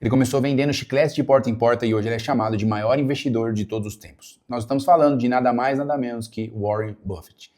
Ele começou vendendo chicletes de porta em porta e hoje ele é chamado de maior investidor de todos os tempos. Nós estamos falando de nada mais, nada menos que Warren Buffett.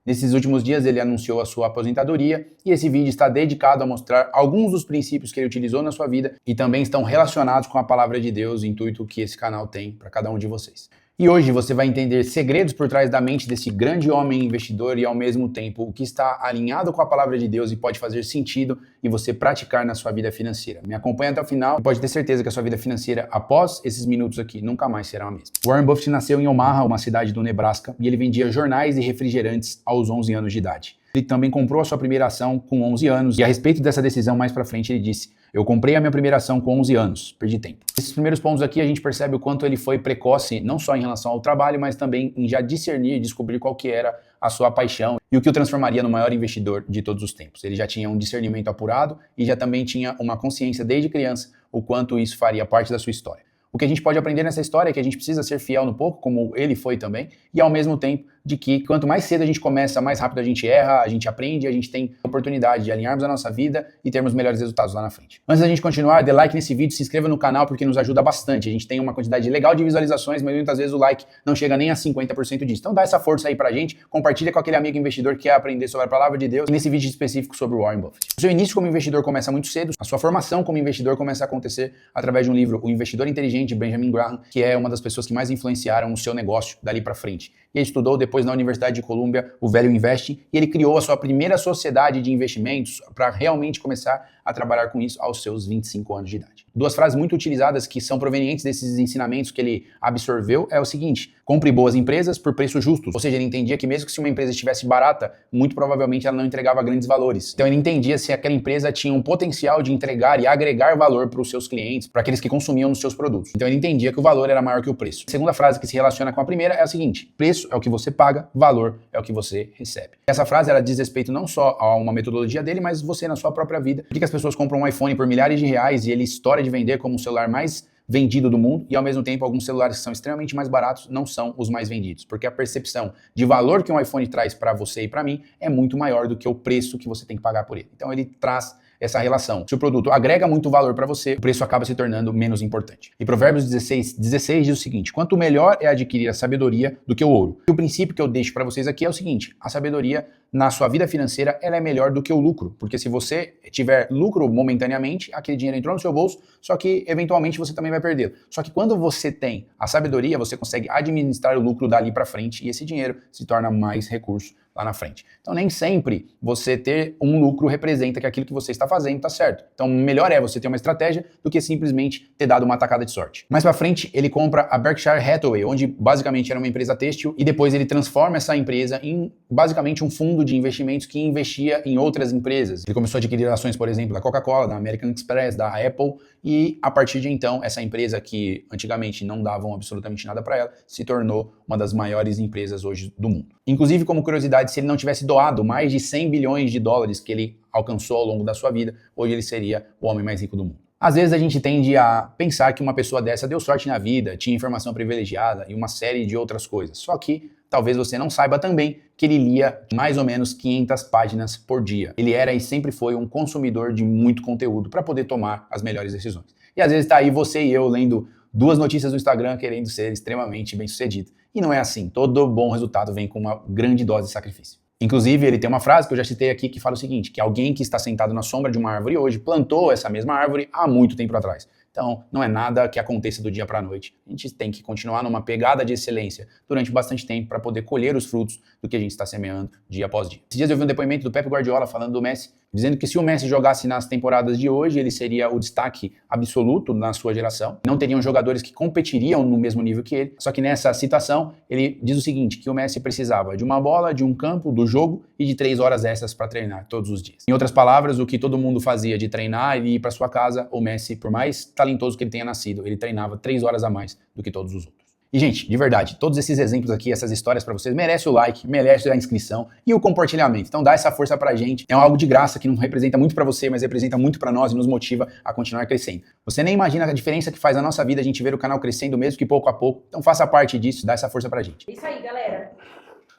Nesses últimos dias ele anunciou a sua aposentadoria e esse vídeo está dedicado a mostrar alguns dos princípios que ele utilizou na sua vida e também estão relacionados com a palavra de Deus, o intuito que esse canal tem para cada um de vocês. E hoje você vai entender segredos por trás da mente desse grande homem investidor e ao mesmo tempo o que está alinhado com a palavra de Deus e pode fazer sentido e você praticar na sua vida financeira. Me acompanha até o final e pode ter certeza que a sua vida financeira após esses minutos aqui nunca mais será a mesma. Warren Buffett nasceu em Omaha, uma cidade do Nebraska, e ele vendia jornais e refrigerantes aos 11 anos de idade. Ele também comprou a sua primeira ação com 11 anos e a respeito dessa decisão mais pra frente ele disse: eu comprei a minha primeira ação com 11 anos, perdi tempo. Esses primeiros pontos aqui a gente percebe o quanto ele foi precoce, não só em relação ao trabalho, mas também em já discernir e descobrir qual que era a sua paixão e o que o transformaria no maior investidor de todos os tempos. Ele já tinha um discernimento apurado e já também tinha uma consciência desde criança o quanto isso faria parte da sua história. O que a gente pode aprender nessa história é que a gente precisa ser fiel no pouco, como ele foi também, e ao mesmo tempo de que quanto mais cedo a gente começa, mais rápido a gente erra, a gente aprende, a gente tem a oportunidade de alinharmos a nossa vida e termos melhores resultados lá na frente. Antes da gente continuar, dê like nesse vídeo, se inscreva no canal porque nos ajuda bastante. A gente tem uma quantidade legal de visualizações, mas muitas vezes o like não chega nem a 50% disso. Então dá essa força aí pra gente, compartilha com aquele amigo investidor que quer aprender sobre a palavra de Deus e nesse vídeo específico sobre o Warren Buffett. O seu início como investidor começa muito cedo, a sua formação como investidor começa a acontecer através de um livro, O Investidor Inteligente, de Benjamin Graham, que é uma das pessoas que mais influenciaram o seu negócio dali pra frente. E ele estudou depois na Universidade de Colômbia o Value Investing e ele criou a sua primeira sociedade de investimentos para realmente começar a trabalhar com isso aos seus 25 anos de idade. Duas frases muito utilizadas que são provenientes desses ensinamentos que ele absorveu é o seguinte: compre boas empresas por preços justos. Ou seja, ele entendia que mesmo que se uma empresa estivesse barata, muito provavelmente ela não entregava grandes valores. Então ele entendia se aquela empresa tinha um potencial de entregar e agregar valor para os seus clientes, para aqueles que consumiam os seus produtos. Então ele entendia que o valor era maior que o preço. A segunda frase que se relaciona com a primeira é a seguinte: preço é o que você paga, valor é o que você recebe. Essa frase ela diz respeito não só a uma metodologia dele, mas você na sua própria vida. Por que as pessoas compram um iPhone por milhares de reais e ele estoura de vender como o celular mais vendido do mundo e ao mesmo tempo alguns celulares que são extremamente mais baratos não são os mais vendidos? Porque a percepção de valor que um iPhone traz para você e para mim é muito maior do que o preço que você tem que pagar por ele. Então ele traz essa relação. Se o produto agrega muito valor para você, o preço acaba se tornando menos importante. E Provérbios 16 diz o seguinte: quanto melhor é adquirir a sabedoria do que o ouro. E o princípio que eu deixo para vocês aqui é o seguinte: a sabedoria na sua vida financeira ela é melhor do que o lucro, porque se você tiver lucro momentaneamente, aquele dinheiro entrou no seu bolso, só que eventualmente você também vai perdê-lo. Só que quando você tem a sabedoria, você consegue administrar o lucro dali para frente e esse dinheiro se torna mais recurso lá na frente. Então nem sempre você ter um lucro representa que aquilo que você está fazendo está certo. Então melhor é você ter uma estratégia do que simplesmente ter dado uma tacada de sorte. Mais para frente ele compra a Berkshire Hathaway, onde basicamente era uma empresa têxtil e depois ele transforma essa empresa em basicamente um fundo de investimentos que investia em outras empresas. Ele começou a adquirir ações, por exemplo, da Coca-Cola, da American Express, da Apple e a partir de então essa empresa que antigamente não davam absolutamente nada para ela se tornou uma das maiores empresas hoje do mundo. Inclusive, como curiosidade, se ele não tivesse doado mais de 100 bilhões de dólares que ele alcançou ao longo da sua vida, hoje ele seria o homem mais rico do mundo. Às vezes a gente tende a pensar que uma pessoa dessa deu sorte na vida, tinha informação privilegiada e uma série de outras coisas. Só que talvez você não saiba também que ele lia mais ou menos 500 páginas por dia. Ele era e sempre foi um consumidor de muito conteúdo para poder tomar as melhores decisões. E às vezes tá aí você e eu lendo 2 notícias no Instagram querendo ser extremamente bem-sucedido. E não é assim. Todo bom resultado vem com uma grande dose de sacrifício. Inclusive, ele tem uma frase que eu já citei aqui que fala o seguinte, que alguém que está sentado na sombra de uma árvore hoje plantou essa mesma árvore há muito tempo atrás. Então, não é nada que aconteça do dia para a noite. A gente tem que continuar numa pegada de excelência durante bastante tempo para poder colher os frutos do que a gente está semeando dia após dia. Esses dias eu vi um depoimento do Pep Guardiola falando do Messi, dizendo que se o Messi jogasse nas temporadas de hoje, ele seria o destaque absoluto na sua geração. Não teriam jogadores que competiriam no mesmo nível que ele. Só que nessa citação, ele diz o seguinte, que o Messi precisava de uma bola, de um campo, do jogo e de 3 horas extras para treinar todos os dias. Em outras palavras, o que todo mundo fazia de treinar e ir para sua casa, o Messi, por mais talentoso que ele tenha nascido, ele treinava 3 horas a mais do que todos os outros. E, gente, de verdade, todos esses exemplos aqui, essas histórias pra vocês, merece o like, merece a inscrição e o compartilhamento. Então dá essa força pra gente. É algo de graça que não representa muito pra você, mas representa muito pra nós e nos motiva a continuar crescendo. Você nem imagina a diferença que faz na nossa vida a gente ver o canal crescendo, mesmo que pouco a pouco. Então faça parte disso, dá essa força pra gente. É isso aí, galera.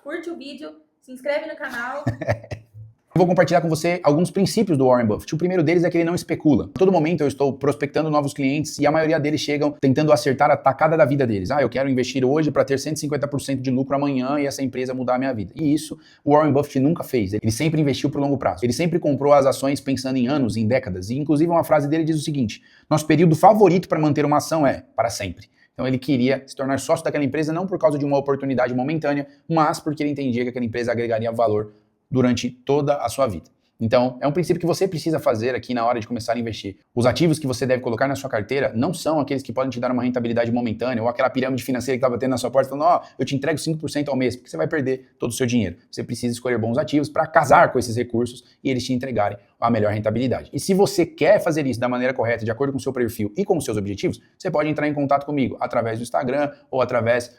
Curte o vídeo, se inscreve no canal. Eu vou compartilhar com você alguns princípios do Warren Buffett. O primeiro deles é que ele não especula. A todo momento eu estou prospectando novos clientes e a maioria deles chegam tentando acertar a tacada da vida deles. Eu quero investir hoje para ter 150% de lucro amanhã e essa empresa mudar a minha vida. E isso o Warren Buffett nunca fez. Ele sempre investiu por longo prazo. Ele sempre comprou as ações pensando em anos, em décadas. E inclusive uma frase dele diz o seguinte: nosso período favorito para manter uma ação é para sempre. Então ele queria se tornar sócio daquela empresa não por causa de uma oportunidade momentânea, mas porque ele entendia que aquela empresa agregaria valor durante toda a sua vida. Então, é um princípio que você precisa fazer aqui na hora de começar a investir. Os ativos que você deve colocar na sua carteira não são aqueles que podem te dar uma rentabilidade momentânea ou aquela pirâmide financeira que está batendo na sua porta falando, eu te entrego 5% ao mês, porque você vai perder todo o seu dinheiro. Você precisa escolher bons ativos para casar com esses recursos e eles te entregarem a melhor rentabilidade. E se você quer fazer isso da maneira correta, de acordo com o seu perfil e com os seus objetivos, você pode entrar em contato comigo através do Instagram ou através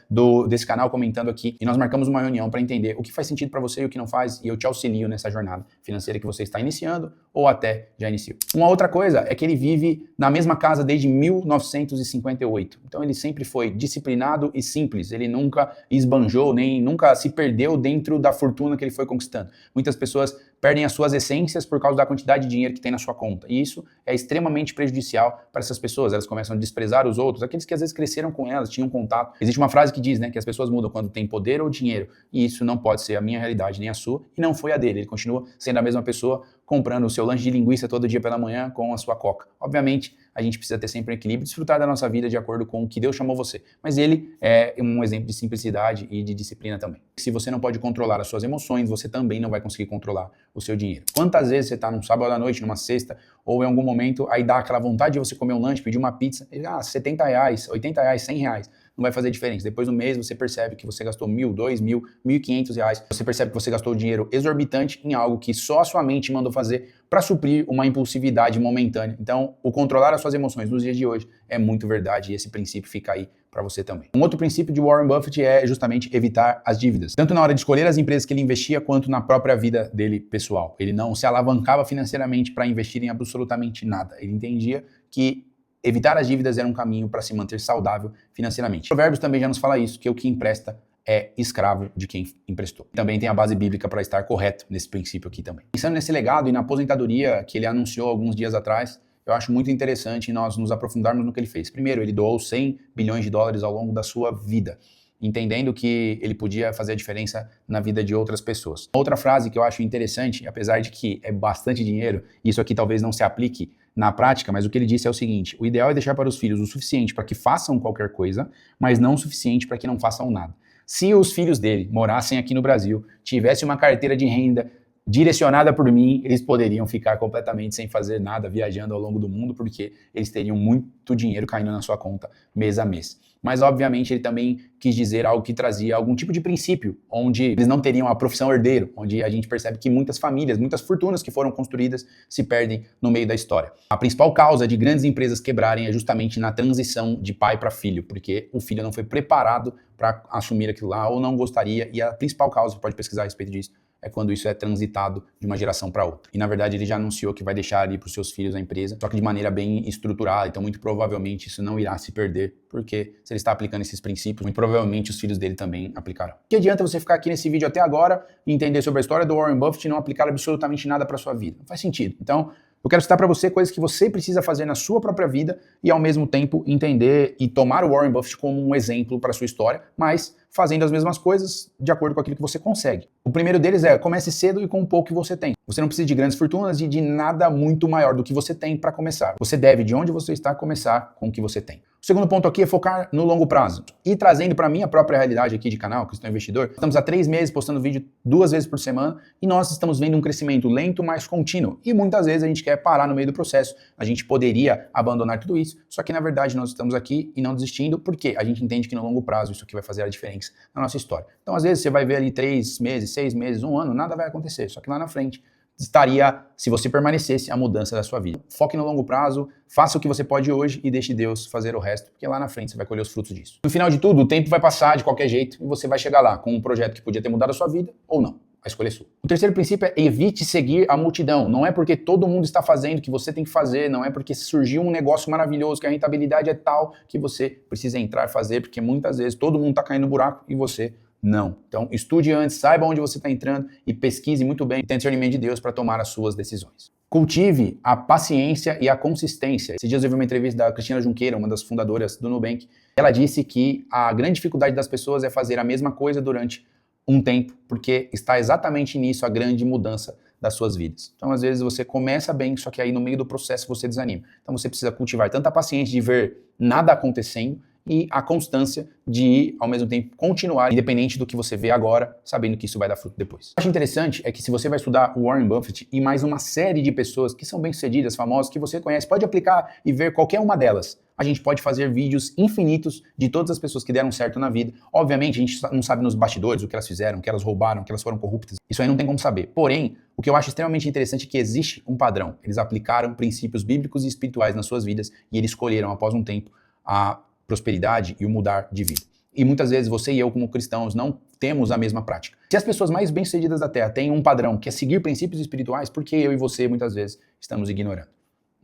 desse canal comentando aqui e nós marcamos uma reunião para entender o que faz sentido para você e o que não faz e eu te auxilio nessa jornada financeira que você está iniciando ou até já iniciou. Uma outra coisa é que ele vive na mesma casa desde 1958. Então ele sempre foi disciplinado e simples. Ele nunca esbanjou, nem nunca se perdeu dentro da fortuna que ele foi conquistando. Muitas pessoas perdem as suas essências por causa da quantidade de dinheiro que tem na sua conta. E isso é extremamente prejudicial para essas pessoas. Elas começam a desprezar os outros, aqueles que às vezes cresceram com elas, tinham contato. Existe uma frase que diz, que as pessoas mudam quando tem poder ou dinheiro. E isso não pode ser a minha realidade, nem a sua, e não foi a dele. Ele continua sendo a mesma pessoa, comprando o seu lanche de linguiça todo dia pela manhã com a sua coca. Obviamente, a gente precisa ter sempre um equilíbrio e desfrutar da nossa vida de acordo com o que Deus chamou você. Mas ele é um exemplo de simplicidade e de disciplina também. Se você não pode controlar as suas emoções, você também não vai conseguir controlar o seu dinheiro. Quantas vezes você está num sábado à noite, numa sexta, ou em algum momento, aí dá aquela vontade de você comer um lanche, pedir uma pizza, e, R$70, R$80, R$100, não vai fazer diferença. Depois do mês você percebe que você gastou R$1.000, R$2.000, R$1.500. Você percebe que você gastou dinheiro exorbitante em algo que só a sua mente mandou fazer para suprir uma impulsividade momentânea. Então, o controlar as suas emoções nos dias de hoje é muito verdade e esse princípio fica aí para você também. Um outro princípio de Warren Buffett é justamente evitar as dívidas. Tanto na hora de escolher as empresas que ele investia, quanto na própria vida dele pessoal. Ele não se alavancava financeiramente para investir em absolutamente nada. Ele entendia que evitar as dívidas era um caminho para se manter saudável financeiramente. Provérbios também já nos fala isso, que o que empresta é escravo de quem emprestou. Também tem a base bíblica para estar correto nesse princípio aqui também. Pensando nesse legado e na aposentadoria que ele anunciou alguns dias atrás, eu acho muito interessante nós nos aprofundarmos no que ele fez. Primeiro, ele doou 100 bilhões de dólares ao longo da sua vida, entendendo que ele podia fazer a diferença na vida de outras pessoas. Outra frase que eu acho interessante, apesar de que é bastante dinheiro, isso aqui talvez não se aplique na prática, mas o que ele disse é o seguinte: o ideal é deixar para os filhos o suficiente para que façam qualquer coisa, mas não o suficiente para que não façam nada. Se os filhos dele morassem aqui no Brasil, tivessem uma carteira de renda direcionada por mim, eles poderiam ficar completamente sem fazer nada, viajando ao longo do mundo, porque eles teriam muito dinheiro caindo na sua conta mês a mês. Mas, obviamente, ele também quis dizer algo que trazia algum tipo de princípio, onde eles não teriam a profissão herdeiro, onde a gente percebe que muitas famílias, muitas fortunas que foram construídas se perdem no meio da história. A principal causa de grandes empresas quebrarem é justamente na transição de pai para filho, porque o filho não foi preparado para assumir aquilo lá ou não gostaria, e a principal causa, você pode pesquisar a respeito disso, é quando isso é transitado de uma geração para outra. E na verdade ele já anunciou que vai deixar ali para os seus filhos a empresa, só que de maneira bem estruturada, então muito provavelmente isso não irá se perder, porque se ele está aplicando esses princípios, muito provavelmente os filhos dele também aplicarão. Que adianta você ficar aqui nesse vídeo até agora e entender sobre a história do Warren Buffett e não aplicar absolutamente nada para sua vida? Não faz sentido. Então, eu quero citar para você coisas que você precisa fazer na sua própria vida e ao mesmo tempo entender e tomar o Warren Buffett como um exemplo para a sua história, mas fazendo as mesmas coisas de acordo com aquilo que você consegue. O primeiro deles é: comece cedo e com o pouco que você tem. Você não precisa de grandes fortunas e de nada muito maior do que você tem para começar. Você deve, de onde você está, começar com o que você tem. O segundo ponto aqui é focar no longo prazo. E trazendo para a minha própria realidade aqui de canal, Cristão Investidor, estamos há 3 meses postando vídeo 2 vezes por semana e nós estamos vendo um crescimento lento, mas contínuo. E muitas vezes a gente quer parar no meio do processo. A gente poderia abandonar tudo isso, só que na verdade nós estamos aqui e não desistindo, porque a gente entende que no longo prazo isso aqui vai fazer a diferença na nossa história. Então às vezes você vai ver ali 3 meses, 6 meses, 1 ano, nada vai acontecer, só que lá na frente estaria, se você permanecesse, a mudança da sua vida. Foque no longo prazo, faça o que você pode hoje e deixe Deus fazer o resto, porque lá na frente você vai colher os frutos disso. No final de tudo, o tempo vai passar de qualquer jeito e você vai chegar lá com um projeto que podia ter mudado a sua vida ou não. A escolha é sua. O terceiro princípio é: evite seguir a multidão. Não é porque todo mundo está fazendo que você tem que fazer, não é porque surgiu um negócio maravilhoso que a rentabilidade é tal que você precisa entrar e fazer, porque muitas vezes todo mundo está caindo no buraco e você Não. Então, estude antes, saiba onde você está entrando e pesquise muito bem e tenha discernimento de Deus para tomar as suas decisões. Cultive a paciência e a consistência. Esses dias eu vi uma entrevista da Cristina Junqueira, uma das fundadoras do Nubank. Ela disse que a grande dificuldade das pessoas é fazer a mesma coisa durante um tempo, porque está exatamente nisso a grande mudança das suas vidas. Então, às vezes, você começa bem, só que aí no meio do processo você desanima. Então, você precisa cultivar tanta paciência de ver nada acontecendo e a constância de, ao mesmo tempo, continuar, independente do que você vê agora, sabendo que isso vai dar fruto depois. O que eu acho interessante é que se você vai estudar o Warren Buffett e mais uma série de pessoas que são bem-sucedidas, famosas, que você conhece, pode aplicar e ver qualquer uma delas. A gente pode fazer vídeos infinitos de todas as pessoas que deram certo na vida. Obviamente, a gente não sabe nos bastidores o que elas fizeram, o que elas roubaram, o que elas foram corruptas. Isso aí não tem como saber. Porém, o que eu acho extremamente interessante é que existe um padrão. Eles aplicaram princípios bíblicos e espirituais nas suas vidas e eles escolheram, após um tempo, a prosperidade e o mudar de vida. E muitas vezes você e eu, como cristãos, não temos a mesma prática. Se as pessoas mais bem-sucedidas da Terra têm um padrão que é seguir princípios espirituais, por que eu e você, muitas vezes, estamos ignorando?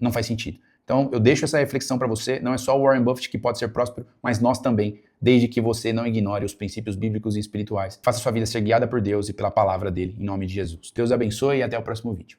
Não faz sentido. Então, eu deixo essa reflexão para você. Não é só o Warren Buffett que pode ser próspero, mas nós também, desde que você não ignore os princípios bíblicos e espirituais. Faça sua vida ser guiada por Deus e pela palavra dele, em nome de Jesus. Deus abençoe e até o próximo vídeo.